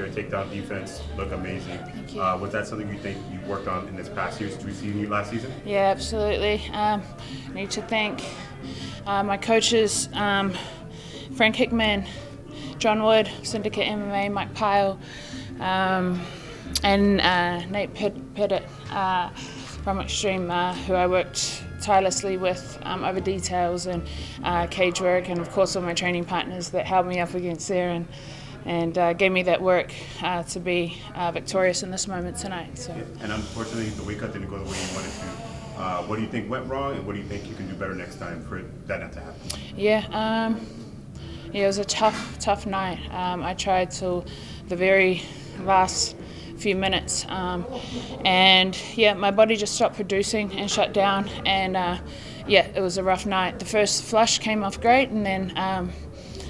there, takedown defense, look amazing. Thank you. Was that something you think you worked on in this past year since we've seen you last season? Yeah, absolutely. Need to thank my coaches, Frank Hickman, John Wood, Syndicate MMA, Mike Pyle, and Nate Pettit from Extreme, who I worked tirelessly with over details and cage work, and of course all my training partners that held me up against there and gave me that work to be victorious in this moment tonight. So. And unfortunately, the weight cut didn't go the way you wanted to. What do you think went wrong, and what do you think you can do better next time for that not to happen? Yeah, it was a tough night. I tried till the very last few minutes, and yeah, my body just stopped producing and shut down, and yeah, it was a rough night. The first flush came off great, and then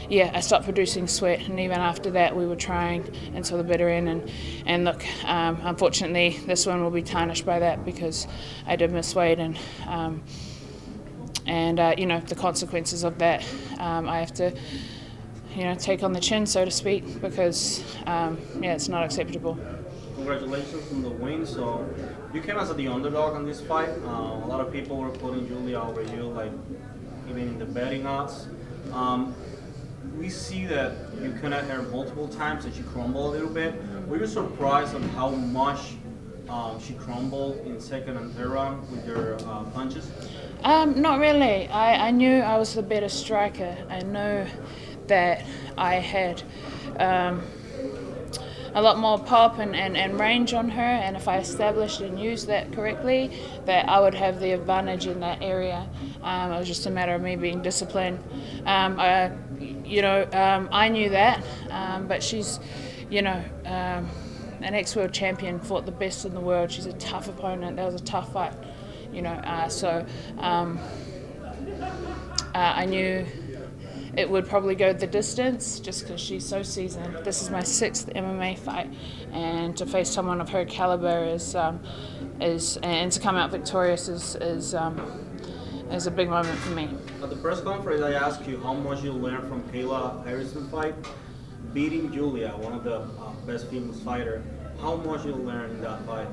yeah, I stopped producing sweat, and even after that we were trying until the bitter end, and look, unfortunately this one will be tarnished by that because I did miss weight, and you know, the consequences of that I have to, you know, take on the chin, so to speak, because yeah, it's not acceptable. Congratulations on the win. So you came as the underdog on this fight. A lot of people were putting Julia over you, like even in the betting odds. We see that you kind of heard multiple times that she crumbled a little bit. Were you surprised on how much she crumbled in second and third round with your punches? Not really. I knew I was the better striker. I know that I had a lot more pop and range on her, and if I established and used that correctly, that I would have the advantage in that area. It was just a matter of me being disciplined. You know, I knew that, but she's, you know, an ex-world champion, fought the best in the world. She's a tough opponent. That was a tough fight, you know. So I knew it would probably go the distance just because she's so seasoned. This is my 6th MMA fight, and to face someone of her caliber is and to come out victorious is a big moment for me. At the press conference, I asked you how much you learned from Kayla Harrison fight, beating Julia, one of the best female fighters. How much you learned in that fight?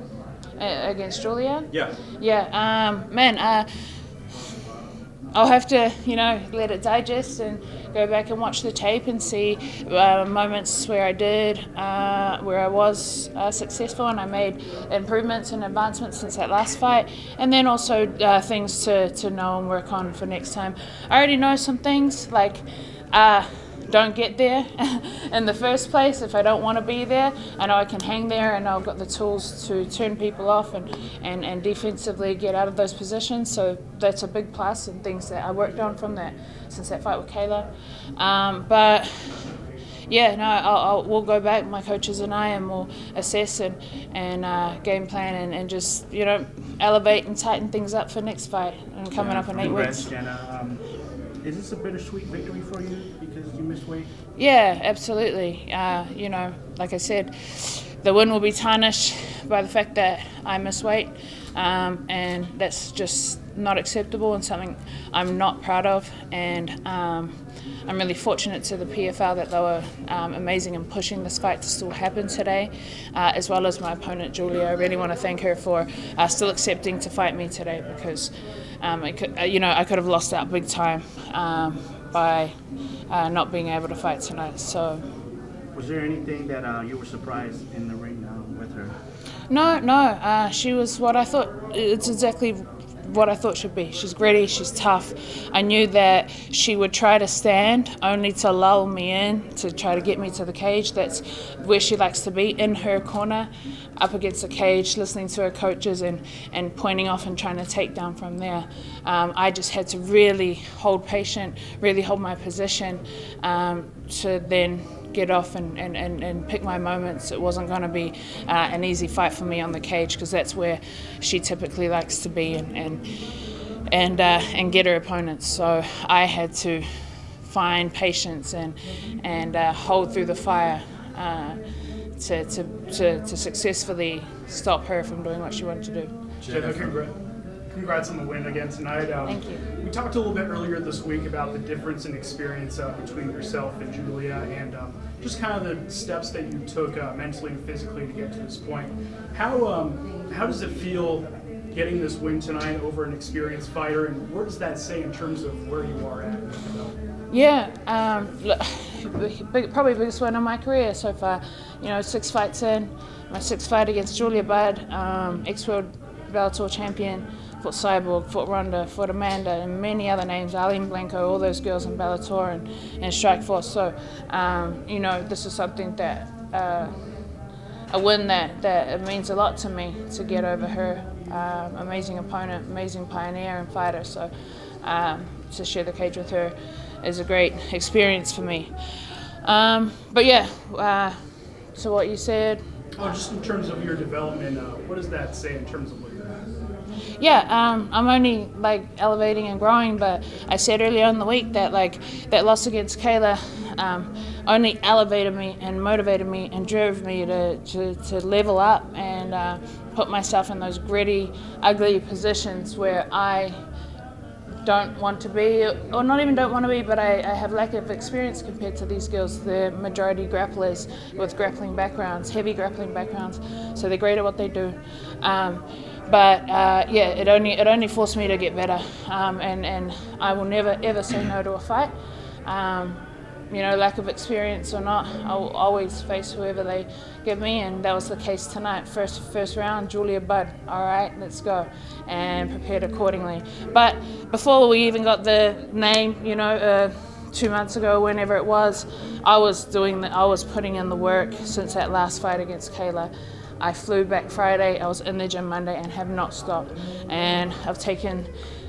Against Julia? Yeah. Yeah, man. I'll have to, you know, let it digest and go back and watch the tape and see moments where I did, where I was successful and I made improvements and advancements since that last fight, and then also things to know and work on for next time. I already know some things, like don't get there in the first place if I don't want to be there. I know I can hang there, and I've got the tools to turn people off and defensively get out of those positions. So that's a big plus and things that I worked on from that since that fight with Kayla. But yeah, no, we'll go back, my coaches and I, and we'll assess and game plan and just, you know, elevate and tighten things up for next fight and coming up in 8 weeks. Genah. Is this a bittersweet victory for you because you missed weight? Yeah, absolutely. You know, like I said, the win will be tarnished by the fact that I miss weight, and that's just not acceptable and something I'm not proud of. And I'm really fortunate to the PFL that they were amazing in pushing this fight to still happen today, as well as my opponent Julia. I really want to thank her for still accepting to fight me today, because I could have lost out big time by not being able to fight tonight. So, was there anything that you were surprised in the ring with her? No. She was what I thought. It's exactly what I thought she'd be. She's gritty, she's tough. I knew that she would try to stand only to lull me in, to try to get me to the cage. That's where she likes to be, in her corner, up against the cage, listening to her coaches and pointing off and trying to take down from there. I just had to really hold patient, really hold my position to then get off and pick my moments. It wasn't going to be an easy fight for me on the cage, because that's where she typically likes to be and get her opponents. So I had to find patience and hold through the fire to successfully stop her from doing what she wanted to do. Genah, congrats on the win again tonight. Thank you. We talked a little bit earlier this week about the difference in experience between yourself and Julia, and just kind of the steps that you took mentally and physically to get to this point. How does it feel getting this win tonight over an experienced fighter, and what does that say in terms of where you are at? Yeah, probably biggest win of my career so far. 6 fights in, my 6th fight against Julia Budd, ex-world Bellator champion, fought Cyborg, fought Ronda, fought Amanda, and many other names, Arlene Blanco, all those girls in Bellator and Strikeforce. So, this is something that, a win that it means a lot to me to get over her. Amazing opponent, amazing pioneer and fighter. So, to share the cage with her is a great experience for me. But yeah, so what you said. Oh, just in terms of your development, what does that say in terms of what you're at? Yeah, I'm only elevating and growing, but I said earlier in the week that that loss against Kayla only elevated me and motivated me and drove me to level up and put myself in those gritty, ugly positions where I don't want to be, or not even don't want to be, but I have lack of experience compared to these girls. They're majority grapplers with grappling backgrounds, heavy grappling backgrounds, so they're great at what they do. But it only forced me to get better, and I will never ever say no to a fight. Lack of experience or not, I'll always face whoever they give me, and that was the case tonight. First round, Julia Budd. All right, let's go, and prepared accordingly. But before we even got the name, 2 months ago, whenever it was, I was putting in the work since that last fight against Kayla. I flew back Friday, I was in the gym Monday and have not stopped. And I've taken,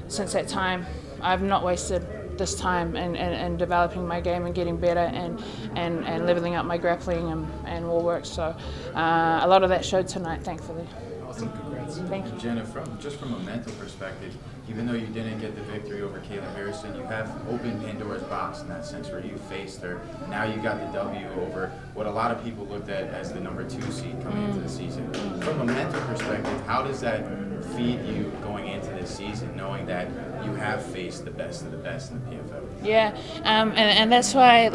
since that time, I've not wasted this time in developing my game and getting better and leveling up my grappling and war work. So a lot of that showed tonight, thankfully. Awesome, congrats. Thank you. Genah, from a mental perspective, even though you didn't get the victory over Kayla Harrison, you have opened Pandoras Box in that sense where you faced her. Now you got the W over what a lot of people looked at as the number 2 seed coming into the season. From a mental perspective, how does that feed you going into this season, knowing that you have faced the best of the best in the PFL? Yeah, and that's why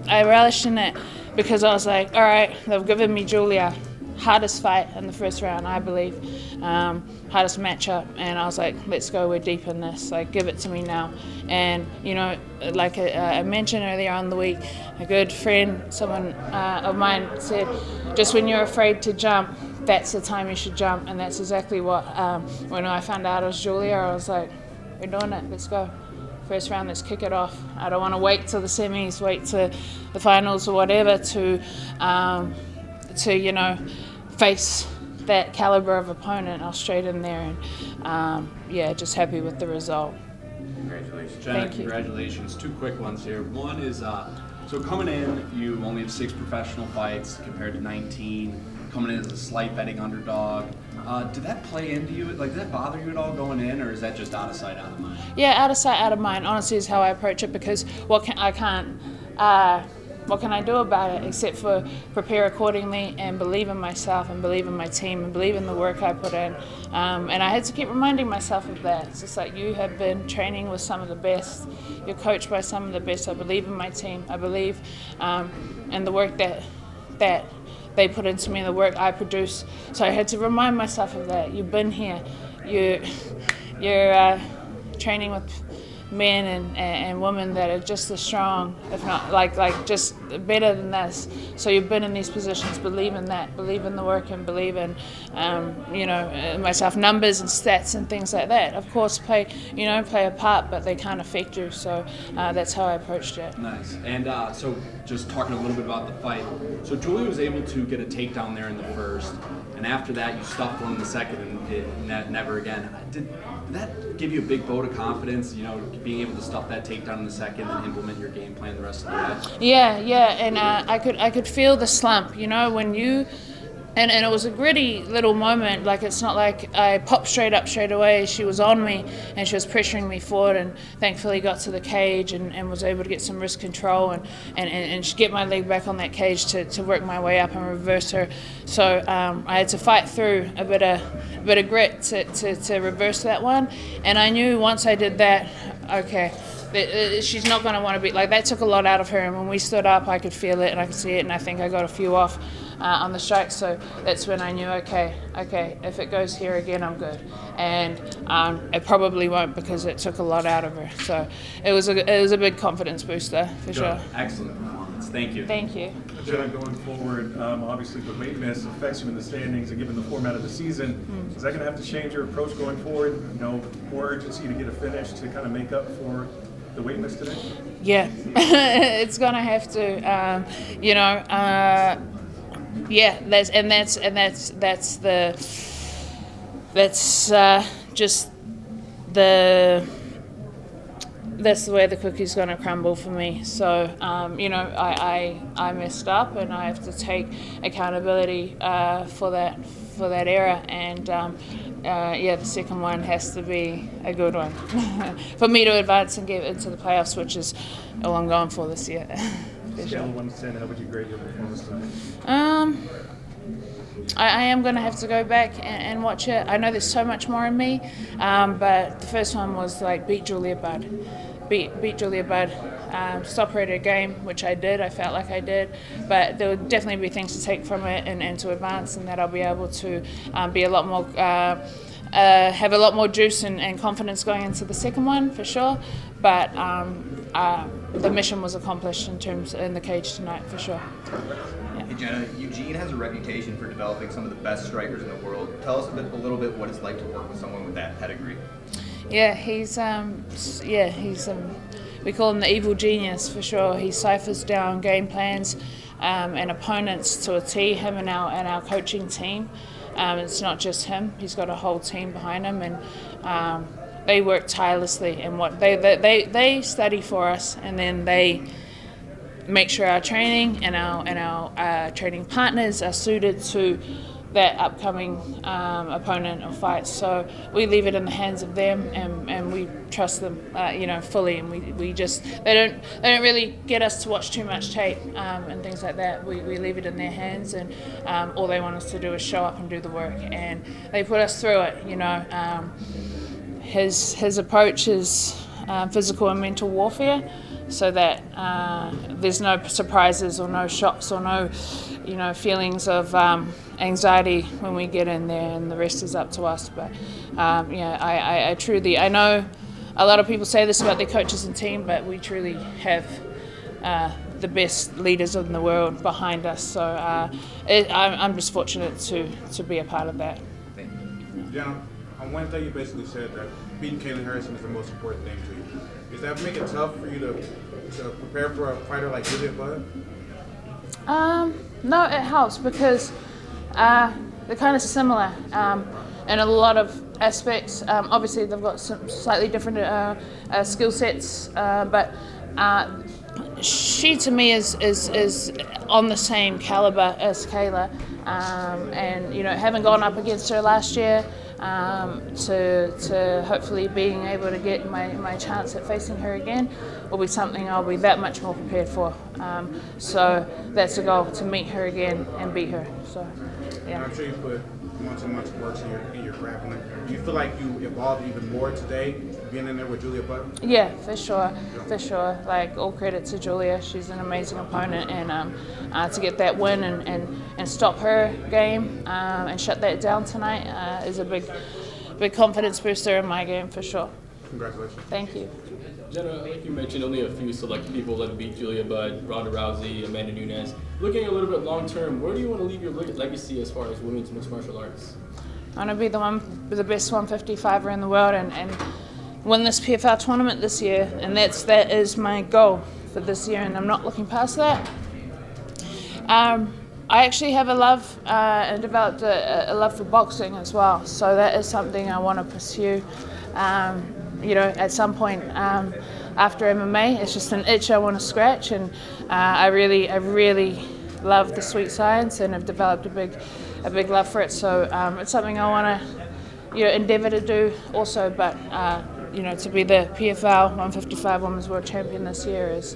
I relished in it, because I was like, all right, they've given me Julia. Hardest fight in the first round, I believe. Hardest matchup, and I was like, let's go, we're deep in this, give it to me now. And I mentioned earlier on the week, a good friend, someone of mine said, just when you're afraid to jump, that's the time you should jump. And that's exactly what, when I found out it was Julia, I was like, we're doing it, let's go. First round, let's kick it off. I don't want to wait till the semis, wait to the finals or whatever to face that caliber of opponent. I was straight in there and just happy with the result. Congratulations. Genah, Thank you. congratulations. 2 quick ones here. One is, so coming in, you only have 6 professional fights compared to 19. Coming in as a slight betting underdog. Did that play into you? Did that bother you at all going in, or is that just out of sight, out of mind? Yeah, out of sight, out of mind, honestly, is how I approach it, because what can I do about it except for prepare accordingly and believe in myself and believe in my team and believe in the work I put in. And I had to keep reminding myself of that. It's just like, you have been training with some of the best. You're coached by some of the best. I believe in my team. I believe in the work that they put into me, the work I produce. So I had to remind myself of that. You've been here. You're training with men and women that are just as strong, if not just better than this. So you've been in these positions. Believe in that. Believe in the work and believe in myself. Numbers and stats and things like that, of course, play a part, but they can't affect you. So that's how I approached it. Nice. And so just talking a little bit about the fight. So Julia was able to get a takedown there in the first, and after that you stuffed one in the second and never again. Did that give you a big vote of confidence, being able to stuff that takedown in the second and implement your game plan the rest of the way? Yeah, and I could feel the slump, when you, and it was a gritty little moment. It's not like I popped straight up straight away. She was on me and she was pressuring me forward, and thankfully got to the cage and was able to get some wrist control and get my leg back on that cage to work my way up and reverse her. So I had to fight through a bit of grit to reverse that one, and I knew once I did that, okay, she's not going to want to be, like, that took a lot out of her, and when we stood up I could feel it and I could see it, and I think I got a few off on the strike, so that's when I knew, okay, if it goes here again, I'm good. And it probably won't, because it took a lot out of her. So it was a big confidence booster, for sure. Excellent performance. Thank you. Thank you. Genah, going forward, obviously the weight miss affects you in the standings, and given the format of the season, is that going to have to change your approach going forward? You know, more urgency to get a finish to kind of make up for the weight miss today? Yeah, it's gonna have to. Yeah, that's just that's the way the cookie's going to crumble for me. So, I messed up, and I have to take accountability for that error. And the second one has to be a good one for me to advance and get into the playoffs, which is all I'm going for this year. Scale of 1 to 10, how would you grade your performance today? I am going to have to go back and watch it. I know there's so much more in me, but the first one was like beat Julia Budd, stop her at her game, which I did. I felt like I did, but there would definitely be things to take from it and to advance, and that I'll be able to be a lot more, have a lot more juice and confidence going into the second one for sure. But the mission was accomplished in the cage tonight for sure. Hey Genah, Eugene has a reputation for developing some of the best strikers in the world. Tell us a little bit what it's like to work with someone with that pedigree. Yeah, he's we call him the evil genius for sure. He ciphers down game plans and opponents to a T. Him and our coaching team. It's not just him. He's got a whole team behind him, and they work tirelessly. And what they study for us, and then they make sure our training and our training partners are suited to that upcoming opponent or fight. So we leave it in the hands of them, and we trust them, fully. And we just they don't really get us to watch too much tape and things like that. We leave it in their hands, and all they want us to do is show up and do the work, and they put us through it. His approach is physical and mental warfare, so that there's no surprises or no shocks or no, feelings of anxiety when we get in there, and the rest is up to us. But I truly, I know a lot of people say this about their coaches and team, but we truly have the best leaders in the world behind us. So I'm just fortunate to be a part of that. Thank you. Genah, on Wednesday you basically said that beating Kayla Harrison is the most important thing to you. Does that make it tough for you to prepare for a fighter like Julia Budd? No, it helps, because they're kind of similar in a lot of aspects. Obviously, they've got some slightly different skill sets, but she to me is on the same caliber as Kayla, and having gone up against her last year, to hopefully being able to get my chance at facing her again will be something I'll be that much more prepared for. So that's the goal, to meet her again and beat her. So yeah. I'm sure you put months and months of work in your grappling. Do you feel like you evolved even more today, being in there with Julia Budd? Yeah, for sure. Like, all credit to Julia. She's an amazing opponent, and to get that win and stop her game and shut that down tonight is a big confidence booster in my game for sure. Congratulations. Thank you. Genah, like you mentioned, only a few select people that beat Julia Budd, Ronda Rousey, Amanda Nunes. Looking a little bit long term, where do you want to leave your legacy as far as women's mixed martial arts? I want to be the best 155er in the world and win this PFL tournament this year, and that is my goal for this year, and I'm not looking past that. I actually have a love and developed a love for boxing as well, so that is something I want to pursue. At some point after MMA, it's just an itch I want to scratch, and I really love the sweet science, and have developed a big love for it. So it's something I want to endeavour to do also. But to be the PFL 155 Women's World Champion this year is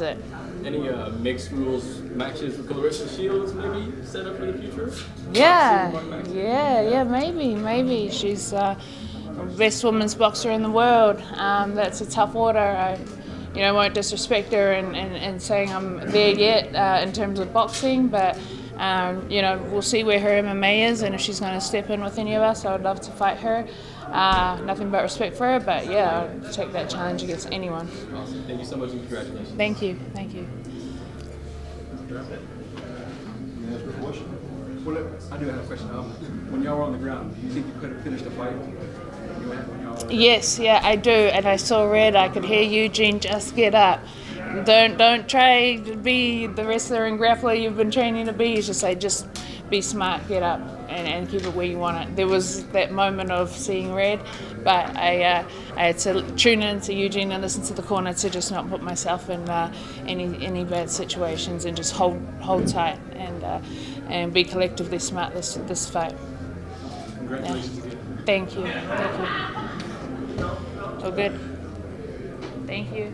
it. Any mixed rules matches with Clarissa Shields maybe set up for the future? Yeah, maybe. She's best women's boxer in the world. That's a tough order. I won't disrespect her and saying I'm there yet in terms of boxing, but we'll see where her MMA is, and if she's going to step in with any of us, I would love to fight her. Nothing but respect for her, but yeah, I'll take that challenge against anyone. Awesome. Thank you so much and congratulations. Thank you. Thank you. Well, I do have a question. When y'all were on the ground, do you think you could have finished the fight? Yes, yeah, I do. And I saw red. I could hear Eugene just get up. Don't try to be the wrestler and grappler you've been training to be. Just be smart, get up, and keep it where you want it. There was that moment of seeing red, but I had to tune in to Eugene and listen to the corner to just not put myself in any bad situations, and just hold tight and be collectively smart this fight. Congratulations again. Thank you. All good. Thank you.